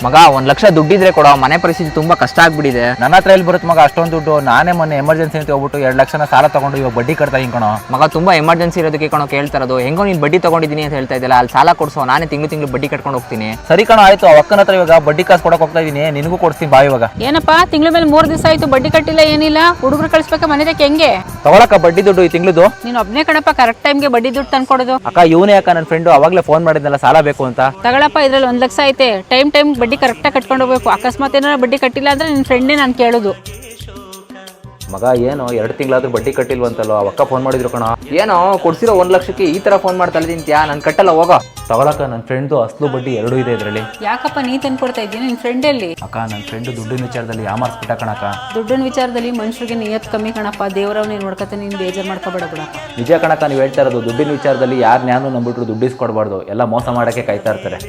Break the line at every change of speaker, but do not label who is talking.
ಮಗ 1 ಲಕ್ಷ ದುಡ್ಡಿದ್ರೆ ಕೊಡೋ, ಮನೆ ಪರಿಸ್ಥಿತಿ ತುಂಬಾ ಕಷ್ಟ ಆಗ್ಬಿಟ್ಟಿದೆ.
ನನ್ನ ಹತ್ರ ಎಲ್ಲಿ ಬರುತ್ತೆ ಮಗ ಅಷ್ಟೊಂದು ದುಡ್ಡು? ನಾನೇ ಮೊನ್ನೆ ಎಮರ್ಜೆನ್ಸಿ ಅಂತ ಹೋಗ್ಬಿಟ್ಟು 2 ಲಕ್ಷನ ಸಾಲ ತಗೊಂಡು ಇವಾಗ ಬಡ್ಡಿ ಕಟ್ತಾ ಕಣೋ.
ಮಗ ತುಂಬಾ ಎಮರ್ಜೆನ್ಸಿ ಇರೋದಕ್ಕೆ ಕಣೋ ಕೇಳ್ತಾ ಇರೋದು. ಹೆಂಗೋ ನೀನು ಬಡ್ಡಿ ತಗೊಂಡಿದ್ದೀನಿ ಅಂತ ಹೇಳ್ತಾ ಇದ್ದಲ್ಲ, ಅಲ್ಲಿ ಸಾಲ ಕೊಡ್ಸೋ, ನಾನೇ ತಿಂಗಳು ಬಡ್ಡಿ ಕಟ್ಕೊಂಡು ಹೋಗ್ತೀನಿ.
ಸರಿ ಕಣೋ, ಆಯ್ತು. ಆ ಅಕ್ಕನ ಹತ್ರ ಇವಾಗ ಬಡ್ಡಿ ಕಾಸು ಕೊಡಕ್ ಹೋಗ್ತಾ ಇದೀನಿ, ನಿನಗೂ ಕೊಡ್ತೀನಿ ಬಾ ಇವಾಗ.
ಏನಪ್ಪ ತಿಂಗಳ ಮೇಲೆ 3 ದಿವಸ ಆಯ್ತು ಬಡ್ಡಿ ಕಟ್ಟಿಲ್ಲ, ಏನಿಲ್ಲ. ಹುಡುಗರು ಕಳಿಸ್ಬೇಕ ಮನೆದಕ್ಕೆ ಹೆಂಗೆ
ತಗೊಳಕ ಬಡ್ಡಿ ದುಡ್ಡು ಈ ತಿಂಗಳದು?
ನೀನು ಒಬ್ನೇ ಕಣಪ್ಪ ಕರೆಕ್ಟ್ ಟೈಮ್ಗೆ ಬಡ್ಡಿ ದುಡ್ಡು ತಂದ್ಕೊಡೋದು.
ಅಕ್ಕ ಇವನೇ ಅಕ್ಕ ನನ್ನ ಫ್ರೆಂಡು, ಅವಾಗಲೇ ಫೋನ್ ಮಾಡಿದ್ನಲ್ಲ ಸಾಲ ಬೇಕು ಅಂತ.
ತಗೊಳಪ್ಪ, ಇದ್ರಲ್ಲಿ 1 ಲಕ್ಷ ಐತೆ. ಟೈಮ್ ಬಡ್ಡಿ ಕರೆಕ್ಟಾಗಿ ಕಟ್ಕೊಂಡು ಹೋಗ್ಬೇಕು. ಅಕಸ್ಮಾತ್ ಏನಾರ ಬಡ್ಡಿ ಕಟ್ಟಿಲ್ಲ ಅಂದ್ರೆ ನಿನ್ನ ಫ್ರೆಂಡೇ ನಾನು ಕೇಳೋದು.
ಮಗ ಏನು 2 ತಿಂಗಳಾದ್ರೂ ಬಡ್ಡಿ ಕಟ್ಟಿಲ್ವಂತಲ್ಲೋ? ಆ ಅಕ್ಕ ಫೋನ್ ಮಾಡಿದ್ರು ಕಣ.
ಏನೋ ಕೊಡ್ಸಿರೋ 1 ಲಕ್ಷಕ್ಕೆ ಈ ತರ ಫೋನ್ ಮಾಡ್ತಾ ಇದ್ದೀಂತ್ಯಾ? ನಾನು ಕಟ್ಟಲ್ಲ, ಹೋಗೋ.
ತಗೊಳಕ ನನ್ನ ಫ್ರೆಂಡ್ದು ಅಸ್ಲು ಬಡ್ಡಿ 2 ಇದೆ ಇದರಲ್ಲಿ.
ಯಾಕಪ್ಪ ನೀ ತಂದ್ಕೊಡ್ತಾ ಇದ್ದೀನಿ? ನಿನ್ನ ಫ್ರೆಂಡ್ ಎಲ್ಲಿ?
ಅಕ್ಕ ನನ್ನ ಫ್ರೆಂಡ್ ದುಡ್ಡಿನ ವಿಚಾರದಲ್ಲಿ ಯಾಮಾರ್ಸ್ಬಿಟ್ಟ ಕಣಕ್ಕ.
ದುಡ್ಡಿನ ವಿಚಾರದಲ್ಲಿ ಮನುಷ್ಯರಿಗೆ ನಿಯತ್ ಕಮ್ಮಿ ಕಣಪ್ಪ. ದೇವರವ್ನೇ ನೋಡ್ಕತ್ತೆ, ನೀನು ಬೇಜಾರು ಮಾಡ್ಕೋಬೇಡ ಬಿಡಪ್ಪ.
ನಿಜ ಕಣಕ್ಕ, ನೀವು ಹೇಳ್ತಾ ಇರೋದು. ದುಡ್ಡಿನ ವಿಚಾರದಲ್ಲಿ ಯಾರು ನ್ಯಾನು ನಂಬಿಟ್ರು ದುಡ್ಡಿಸ್ಕೊಡ್ಬಾರ್ದು, ಎಲ್ಲ ಮೋಸ ಮಾಡೋಕ್ಕೆ ಕಾಯ್ತಾ ಇರ್ತಾರೆ.